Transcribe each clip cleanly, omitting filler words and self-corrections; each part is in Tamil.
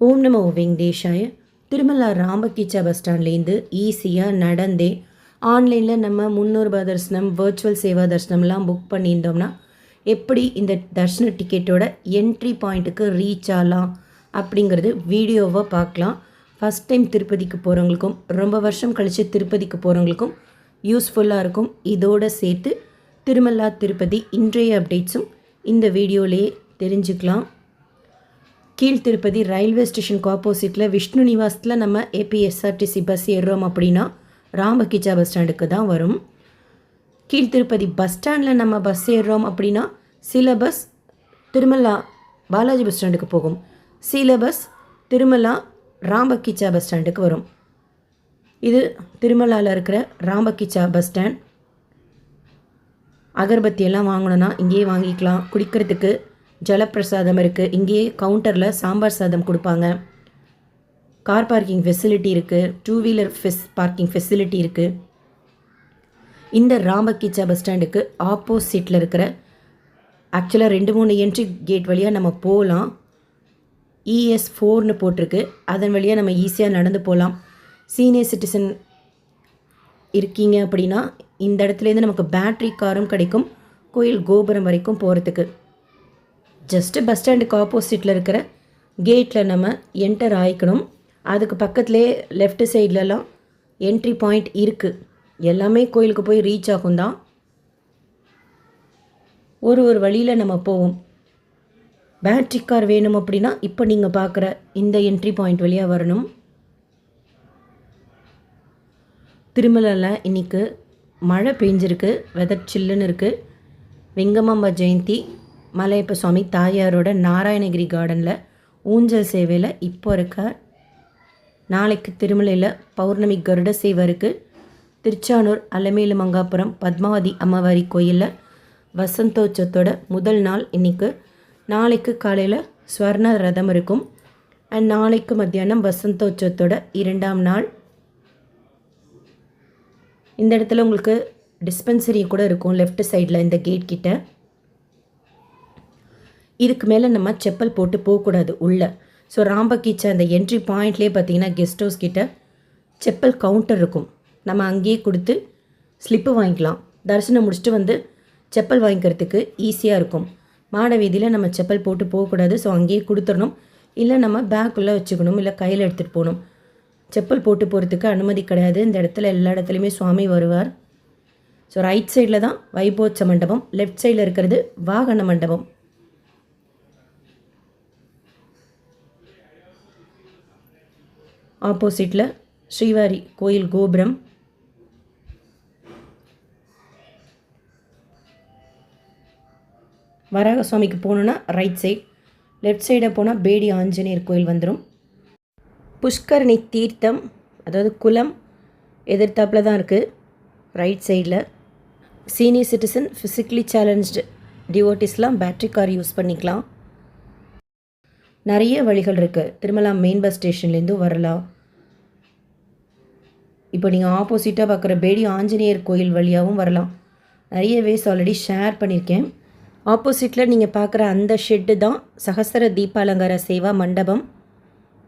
ஓம் நமோ வெங்கடேஷாய. திருமலா ராம்பகீச்சா பஸ் ஸ்டாண்ட்லேருந்து ஈஸியாக நடந்தே ஆன்லைனில் நம்ம 300 ரூபாய் தரிசனம், வர்ச்சுவல் சேவா தரிசனம்லாம் புக் பண்ணியிருந்தோம்னா எப்படி இந்த தர்ஷன டிக்கெட்டோட என்ட்ரி பாயிண்ட்டுக்கு ரீச் ஆகலாம் அப்படிங்கிறது வீடியோவாக பார்க்கலாம். ஃபஸ்ட் டைம் திருப்பதிக்கு போகிறவங்களுக்கும் ரொம்ப வருஷம் கழித்து திருப்பதிக்கு போகிறவங்களுக்கும் யூஸ்ஃபுல்லாக இருக்கும். இதோடு சேர்த்து திருமலா திருப்பதி இன்றைய அப்டேட்ஸும் இந்த வீடியோலேயே தெரிஞ்சுக்கலாம். கீழ்த்திருப்பதி ரயில்வே ஸ்டேஷனுக்கு ஆப்போசிட்டில் விஷ்ணு நிவாசத்தில் நம்ம ஏபிஎஸ்ஆர்டிசி பஸ் ஏறுறோம் அப்படின்னா ராம்பகீச்சா பஸ் ஸ்டாண்டுக்கு தான் வரும். கீழ்த்திருப்பதி பஸ் ஸ்டாண்டில் நம்ம பஸ் ஏறுறோம் அப்படின்னா சில பஸ் திருமலா பாலாஜி பஸ் ஸ்டாண்டுக்கு போகும், சில பஸ் திருமலா ராம்பகீச்சா பஸ் ஸ்டாண்டுக்கு வரும். இது திருமலாவில் இருக்கிற ராம்பகீச்சா பஸ் ஸ்டாண்ட். அகர்பத்தியெல்லாம் வாங்கணுன்னா இங்கேயே வாங்கிக்கலாம். குடிக்கிறதுக்கு ஜலப்பிரசாதம் இருக்குது. இங்கேயே கவுண்டரில் சாம்பார் சாதம் கொடுப்பாங்க. கார் பார்க்கிங் ஃபெசிலிட்டி இருக்குது. 2 வீலர் பார்க்கிங் ஃபெசிலிட்டி இருக்குது. இந்த ராம்பகீச்சா பஸ் ஸ்டாண்டுக்கு ஆப்போசிட்டில் இருக்கிற ஆக்சுவலாக 2-3 என்ட்ரி கேட் வழியாக நம்ம போகலாம். ES4ன்னு போட்டிருக்கு, அதன் வழியாக நம்ம ஈஸியாக நடந்து போகலாம். சீனியர் சிட்டிசன் இருக்கீங்க அப்படின்னா இந்த இடத்துலேருந்து நமக்கு பேட்ரி காரும் கிடைக்கும், கோயில் கோபுரம் வரைக்கும் போகிறதுக்கு. ஜஸ்ட்டு பஸ் ஸ்டாண்டுக்கு ஆப்போசிட்டில் இருக்கிற கேட்டில் நம்ம என்டர் ஆகிக்கணும். அதுக்கு பக்கத்துலேயே லெஃப்ட் சைட்லலாம் என்ட்ரி பாயிண்ட் இருக்குது. எல்லாமே கோயிலுக்கு போய் ரீச் ஆகும் தான். ஒரு வழியில் நம்ம போவோம். பேட்ரி கார் வேணும் அப்படின்னா இப்போ நீங்கள் பார்க்குற இந்த என்ட்ரி பாயிண்ட் வழியாக வரணும். திருமலையில் இன்றைக்கி மழை பெஞ்சிருக்கு, வெதர் சில்லுன்னு இருக்குது. வெங்கமாம்பா ஜெயந்தி மலையப்ப சுவாமி தாயாரோட நாராயணகிரி கார்டனில் ஊஞ்சல் சேவையில் இப்போ இருக்க. நாளைக்கு திருமலையில் பௌர்ணமி கருட சேவை இருக்குது. திருச்சானூர் அலமேலு மங்காபுரம் பத்மாவதி அம்மாவாரி கோயிலில் வசந்தோற்சவத்தோட முதல் நாள் இன்றைக்கு. நாளைக்கு காலையில் ஸ்வர்ண ரதம் இருக்கும். அண்ட் நாளைக்கு மத்தியானம் வசந்தோற்சவத்தோட 2ஆம் நாள். இந்த இடத்துல உங்களுக்கு டிஸ்பென்சரி கூட இருக்கும் லெஃப்ட் சைடில் இந்த கேட் கிட்ட. இதுக்கு மேலே நம்ம செப்பல் போட்டு போகக்கூடாது உள்ளே. ஸோ ராம்பகீச்சா அந்த என்ட்ரி பாயிண்ட்லேயே பார்த்தீங்கன்னா கெஸ்ட் ஹவுஸ் கிட்ட செப்பல் கவுண்டர் இருக்கும். நம்ம அங்கேயே கொடுத்து ஸ்லிப்பு வாங்கிக்கலாம். தரிசனம் முடிச்சுட்டு வந்து செப்பல் வாங்கிக்கிறதுக்கு ஈஸியாக இருக்கும். மாட வீதியில் நம்ம செப்பல் போட்டு போகக்கூடாது. ஸோ அங்கேயே கொடுத்துடணும். இல்லை நம்ம பேக்குள்ளே வச்சுக்கணும், இல்லை கையில் எடுத்துகிட்டு போகணும். செப்பல் போட்டு போகிறதுக்கு அனுமதி கிடையாது. இந்த இடத்துல எல்லா இடத்துலையுமே சுவாமி வருவார். ஸோ ரைட் சைடில் தான் வைபோத்ச மண்டபம், லெஃப்ட் சைடில் இருக்கிறது வாகன மண்டபம். ஆப்போசிட்டில் ஸ்ரீவாரி கோயில் கோபுரம். வராக சுவாமிக்கு போகணுன்னா ரைட் சைட், லெஃப்ட் சைடை போனால் பேடி ஆஞ்சநேயர் கோயில் வந்துடும். புஷ்கரணி தீர்த்தம் அதாவது குளம் எதிர்த்தாப்பில் தான் இருக்குது ரைட் சைடில். சீனியர் சிட்டிசன், ஃபிசிக்கலி சேலஞ்ச்டு டிவோட்டிஸ்லாம் பேட்ரி கார் யூஸ் பண்ணிக்கலாம். நிறைய வழிகள் இருக்குது. திருமலா மெயின் பஸ் ஸ்டேஷன்லேருந்து வரலாம். இப்போ நீங்கள் ஆப்போசிட்டாக பார்க்குற பேடி ஆஞ்சநேயர் கோயில் வழியாகவும் வரலாம். நிறைய வேஸ் ஆல்ரெடி ஷேர் பண்ணியிருக்கேன். ஆப்போசிட்டில் நீங்கள் பார்க்குற அந்த ஷெட்டு தான் சகஸ்ர தீபாலங்கார சேவா மண்டபம்.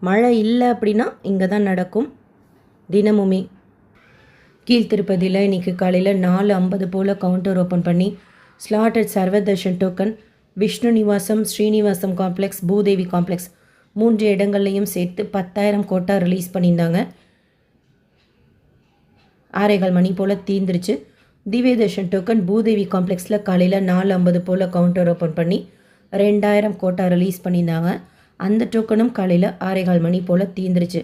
மழை இல்லை அப்படின்னா இங்கே தான் நடக்கும் தினமுமே. கீழ்த்திருப்பதியில் இன்றைக்கி காலையில் 4:50 போல் கவுண்டர் ஓப்பன் பண்ணி slotted Sarvadarshan token Vishnu Nivasam, Srinivasam complex, Bhudevi complex 3 இடங்கள்லையும் சேர்த்து 10,000 கோட்டா ரிலீஸ் பண்ணியிருந்தாங்க. 6:15 மணி போல் தீர்ந்துருச்சு. திவ்யதர்ஷன் டோக்கன் பூதேவி காம்ப்ளெக்ஸில் காலையில் 4:50 போல் கவுண்டர் ஓப்பன் பண்ணி 2,000 கோட்டா ரிலீஸ் பண்ணியிருந்தாங்க. அந்த டோக்கனும் காலையில் 6:15 மணி போல் தீர்ந்துருச்சு.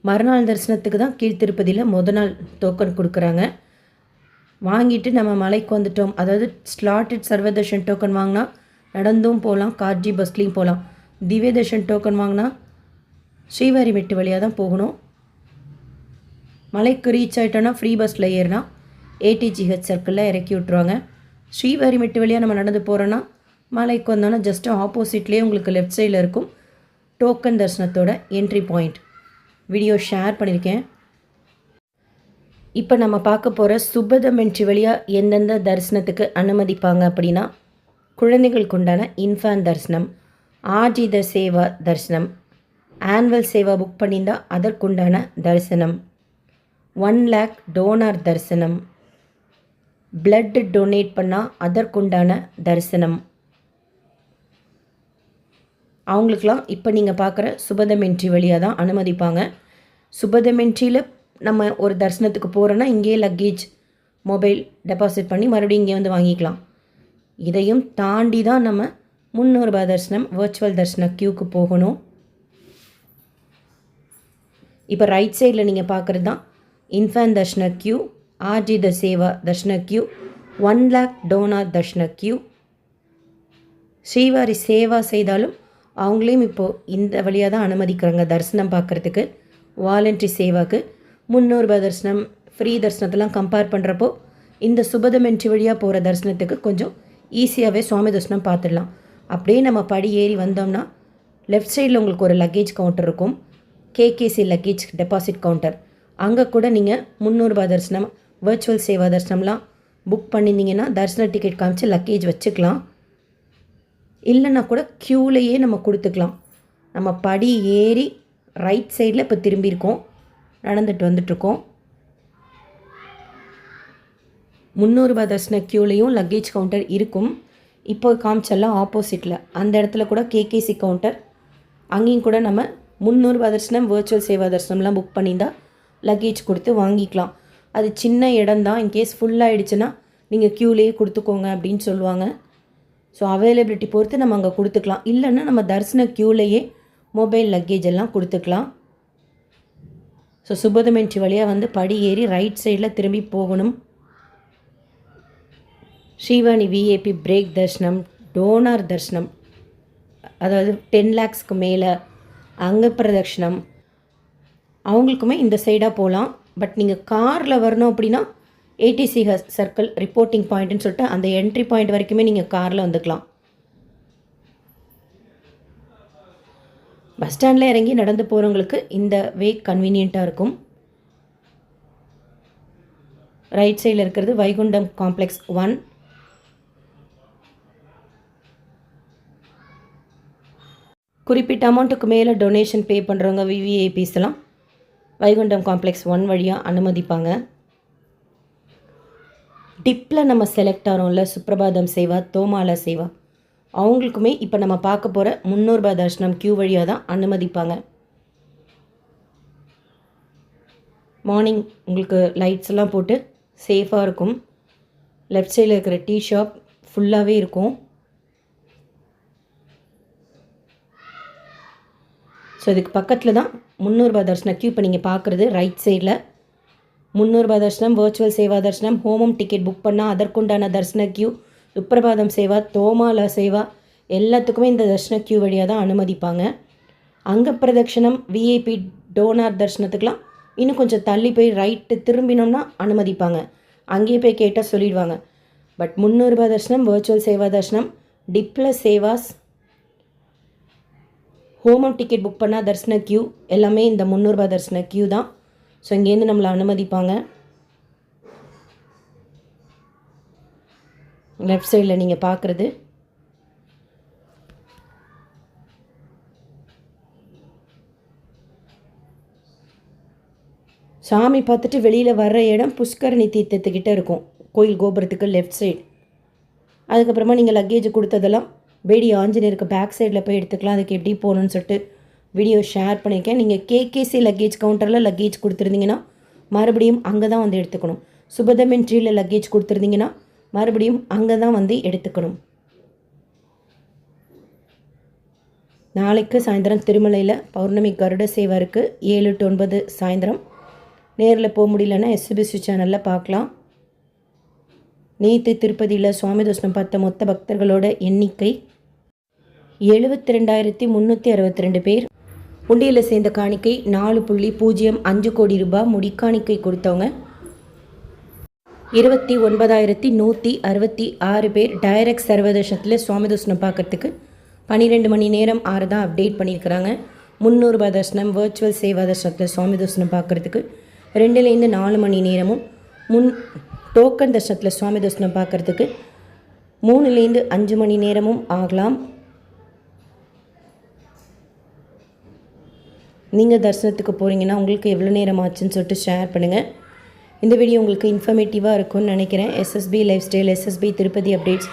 மறுநாள் தரிசனத்துக்கு தான் கீழ்த்திருப்பதியில் முதல் நாள் டோக்கன் கொடுக்குறாங்க. வாங்கிட்டு நம்ம மலைக்கு வந்துட்டோம். அதாவது ஸ்லாட்டட் சர்வதர்ஷன் டோக்கன் வாங்கினா நடந்தும் போகலாம், கார்ஜி பஸ்லேயும் போகலாம். திவ்யதர்ஷன் டோக்கன் வாங்கினா ஸ்ரீவாரி மெட்டு வழியாக தான் போகணும். மலைக்கு ரீச் ஆகிட்டோன்னா ஃப்ரீ பஸ்ஸில் ஏறினா ATGH சர்க்கிளில் இறக்கி விட்ருவாங்க. ஸ்ரீவாரி மெட்டு வழியாக நம்ம நடந்து போகிறோன்னா மலைக்கு வந்தோன்னா ஜஸ்ட்டு ஆப்போசிட்லேயே உங்களுக்கு லெஃப்ட் சைடில் இருக்கும் டோக்கன் தரிசனத்தோட என்ட்ரி பாயிண்ட். வீடியோ ஷேர் பண்ணியிருக்கேன். இப்போ நம்ம பார்க்க போகிற சுபதம் என்ட்ரி வழியாக எந்தெந்த தரிசனத்துக்கு அனுமதிப்பாங்க அப்படின்னா குழந்தைகளுக்கு உண்டான இன்ஃபான் தரிசனம், ஆஜித சேவா தரிசனம், ஆனுவல் சேவா புக் பண்ணியிருந்தால் அதற்குண்டான தரிசனம், 1,00,000 டோனார் தரிசனம், பிளட் டொனேட் பண்ணால் அதற்குண்டான தரிசனம். அவங்களுக்கெல்லாம் இப்போ நீங்கள் பார்க்குற சுபதம் என்ட்ரி வழியாக தான் அனுமதிப்பாங்க. சுபதம் என்ட்ரியில் நம்ம ஒரு தரிசனத்துக்கு போகிறோன்னா இங்கேயே லக்கேஜ், மொபைல் டெபாசிட் பண்ணி மறுபடியும் இங்கே வந்து வாங்கிக்கலாம். இதையும் தாண்டி தான் நம்ம 300 ரூபாய் தரிசனம் வர்ச்சுவல் தரிசன க்யூக்கு போகணும். இப்போ ரைட் சைடில் நீங்கள் பார்க்குறது தான் infant darshan queue, Arjitha seva darshan queue, 1,00,000 donor darshan queue. Srivari seva செய்தாலும் அவங்களையும் இப்போது இந்த வழியாக தான் அனுமதிக்கிறாங்க தரிசனம் பார்க்குறதுக்கு. வாலண்ட்ரி சேவாக்கு 300 ரூபாய் தரிசனம், ஃப்ரீ தரிசனத்தெல்லாம் கம்பேர் பண்ணுறப்போ இந்த சுபதம் என்ட்ரி வழியாக போகிற தரிசனத்துக்கு கொஞ்சம் ஈஸியாகவே சுவாமி தரிசனம் பார்த்துடலாம். அப்படியே நம்ம படி ஏறி வந்தோம்னா லெஃப்ட் சைடில் உங்களுக்கு ஒரு லக்கேஜ் கவுண்டர் இருக்கும், கேகேசி லக்கேஜ் டெபாசிட் கவுண்டர். அங்கே கூட நீங்கள் 300 ரூபாய் தரிசனம், வர்ச்சுவல் சேவா தரிசனம்லாம் புக் பண்ணியிருந்தீங்கன்னா தரிசன டிக்கெட் காமிச்சு லக்கேஜ் வச்சுக்கலாம். இல்லைன்னா கூட க்யூலேயே நம்ம கொடுத்துக்கலாம். நம்ம படி ஏறி ரைட் சைடில் இப்போ திரும்பியிருக்கோம், நடந்துட்டு வந்துட்ருக்கோம். 300 ரூபாய் தரிசன க்யூலேயும் லக்கேஜ் கவுண்டர் இருக்கும். இப்போ காமிச்செல்லாம் ஆப்போசிட்டில் அந்த இடத்துல கூட கேகேசி கவுண்டர், அங்கேயும் கூட நம்ம 300 ரூபாய் தரிசனம் வர்ச்சுவல் சேவா தரிசனம்லாம் புக் பண்ணியிருந்தால் லக்கேஜ் கொடுத்து வாங்கிக்கலாம். அது சின்ன இடம் தான், இன்கேஸ் ஃபுல்லாகிடுச்சுன்னா நீங்கள் க்யூலேயே கொடுத்துக்கோங்க அப்படின்னு சொல்லுவாங்க. ஸோ அவைலபிலிட்டி பொறுத்து நம்ம அங்கே கொடுத்துக்கலாம். இல்லைன்னா நம்ம தரிசன க்யூலேயே மொபைல் லக்கேஜ் எல்லாம் கொடுத்துக்கலாம். ஸோ சுபதம் என்ட்ரி வழியாக வந்து படி ஏறி ரைட் சைடில் திரும்பி போகணும். ஸ்ரீவாணி விஏபி பிரேக் தர்ஷனம், டோனார் தர்ஷனம், அதாவது 10 lakhsக்கு மேலே அங்க பிரதட்சணம், அவங்களுக்குமே இந்த சைடாக போகலாம். பட் நீங்கள் காரில் வரணும் அப்படின்னா ஏடிசி சர்க்கிள் ரிப்போர்ட்டிங் பாயிண்ட்டுன்னு சொல்லிட்டு அந்த என்ட்ரி பாயிண்ட் வரைக்குமே நீங்கள் காரில் வந்துக்கலாம். பஸ் ஸ்டாண்டில் இறங்கி நடந்து போகிறவங்களுக்கு இந்த வே கன்வீனியண்ட்டாக இருக்கும். ரைட் சைடில் இருக்கிறது வைகுண்டம் காம்ப்ளெக்ஸ் 1. குறிப்பிட்ட அமௌண்ட்டுக்கு மேலே டொனேஷன் பே பண்ணுறவங்க விவிஐபிஸ் எல்லாம் வைகுண்டம் காம்ப்ளெக்ஸ் 1 வழியாக அனுமதிப்பாங்க. டிப்பில் நம்ம செலக்ட் ஆகிறோம்ல, சுப்ரபாதம் சேவா, தோமாலா சேவா, அவங்களுக்குமே இப்போ நம்ம பார்க்க போகிற 300 ரூபாய் தரிசனம் க்யூ வழியாக தான் அனுமதிப்பாங்க. மார்னிங் உங்களுக்கு லைட்ஸ் எல்லாம் போட்டு சேஃபாக இருக்கும். லெஃப்ட் சைடில் இருக்கிற டீ ஷாப் ஃபுல்லாகவே இருக்கும். ஸோ இதுக்கு பக்கத்தில் தான் 300 ரூபாய் தரிசன க்யூ இப்போ நீங்கள் பார்க்குறது. ரைட் சைடில் 300 ரூபாய் தரிசனம், வர்ச்சுவல் சேவா தரிசனம், ஹோமம் டிக்கெட் புக் பண்ணால் அதற்குண்டான தரிசன க்யூ, சுப்ரபாதம் சேவா, தோமாலா சேவா எல்லாத்துக்குமே இந்த தரிசன க்யூ வழியாக தான் அனுமதிப்பாங்க. அங்க பிரதட்சணம், விஐபி டோனார் தரிசனத்துக்கெலாம் இன்னும் கொஞ்சம் தள்ளி போய் ரைட்டு திரும்பினோம்னா அனுமதிப்பாங்க. அங்கேயே போய் கேட்டால் சொல்லிடுவாங்க. பட் 300 ரூபாய் தரிசனம், வர்ச்சுவல் சேவா தரிசனம், டிப்ல சேவாஸ், ஹோமம் டிக்கெட் புக் பண்ணால் தரிசன க்யூ எல்லாமே இந்த 300 ரூபாய் தரிசன க்யூ தான். ஸோ இங்கேருந்து நம்மளை அனுமதிப்பாங்க. லெஃப்ட் சைடில் நீங்கள் பார்க்குறது சாமி பார்த்துட்டு வெளியில் வர்ற இடம் புஷ்கரணி தீர்த்தத்துக்கிட்ட இருக்கும், கோயில் கோபுரத்துக்கு லெஃப்ட் சைடு. அதுக்கப்புறமா நீங்கள் லக்கேஜ் கொடுத்ததெல்லாம் பேடி ஆஞ்சநேயருக்கு பேக் சைடில் போய் எடுத்துக்கலாம். அதுக்கு எப்படி போகணுன்னு சொல்லிட்டு வீடியோ ஷேர் பண்ணியிருக்கேன். நீங்கள் கேகேசி லக்கேஜ் கவுண்டரில் லக்கேஜ் கொடுத்துருந்தீங்கன்னா மறுபடியும் அங்கே தான் வந்து எடுத்துக்கணும். சுபதம் என்ட்ரியில் லக்கேஜ் கொடுத்துருந்தீங்கன்னா மறுபடியும் அங்கே தான் வந்து எடுத்துக்கணும். நாளைக்கு சாயந்தரம் திருமலையில் பௌர்ணமி கருட சேவை இருக்குது. 7 to 9 சாயந்தரம். நேரில் போக முடியலன்னா எஸ்பிசி சேனலில் பார்க்கலாம். நேற்று திருப்பதியில் சுவாமி தரிசனம் பார்த்த மொத்த பக்தர்களோட எண்ணிக்கை 72,362 பேர். உண்டியலில் சேர்ந்த காணிக்கை 4.05 கோடி ரூபாய். முடிக்காணிக்கை கொடுத்தவங்க 29,166 பேர். டைரக்ட் சர்வதர்ஷனத்தில் சுவாமி தரிசனம் பார்க்கறதுக்கு 12 மணி நேரம் தான் அப்டேட் பண்ணியிருக்கிறாங்க. 300 ரூபாய் தரிசனம், வர்ச்சுவல் சேவா தரிசனத்தில் சுவாமி தரிசனம் பார்க்குறதுக்கு 2லேருந்து 4 மணி நேரமும், டோக்கன் தரிசனத்தில் சுவாமி தரிசனம் பார்க்குறதுக்கு 3லேருந்து 5 மணி நேரமும் ஆகலாம். நீங்கள் தரிசனத்துக்கு போகிறீங்கன்னா உங்களுக்கு எவ்வளோ நேரம் ஆச்சுன்னு சொல்லிட்டு ஷேர் பண்ணுங்கள். இந்த வீடியோ உங்களுக்கு இன்ஃபர்மேட்டிவாக இருக்கும்னு நினைக்கிறேன். SSP lifestyle, SSP Tirupati updates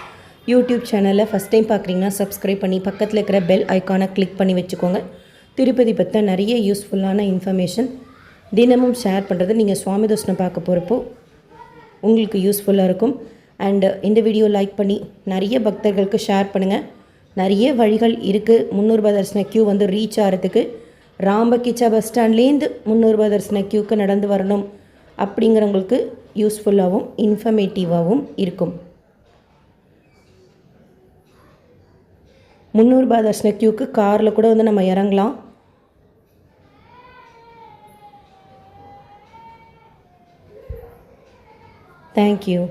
YouTube சேனலில் ஃபஸ்ட் டைம் பார்க்குறீங்கன்னா சப்ஸ்கிரைப் பண்ணி பக்கத்தில் இருக்கிற பெல் ஐக்கானை கிளிக் பண்ணி வச்சுக்கோங்க. திருப்பதி பற்றி நிறைய யூஸ்ஃபுல்லான இன்ஃபர்மேஷன் தினமும் ஷேர் பண்ணுறது நீங்கள் சுவாமி தரிசனம் பார்க்க போகிறப்போ உங்களுக்கு யூஸ்ஃபுல்லாக இருக்கும். அண்டு இந்த வீடியோ லைக் பண்ணி நிறைய பக்தர்களுக்கு ஷேர் பண்ணுங்கள். நிறைய வழிகள் இருக்குது 300 ரூபாய் தரிசன க்யூ வந்து ரீச் ஆகிறதுக்கு. ராம்பகிச்சா பஸ் ஸ்டாண்ட்லேருந்து 300 ரூபாய் தரிசன க்யூக்கு நடந்து வரணும் அப்படிங்கிறவங்களுக்கு யூஸ்ஃபுல்லாகவும் இன்ஃபர்மேட்டிவாகவும் இருக்கும். 300 ரூபாய் தரிசன க்யூக்கு காரில் கூட வந்து நம்ம இறங்கலாம். தேங்க்யூ.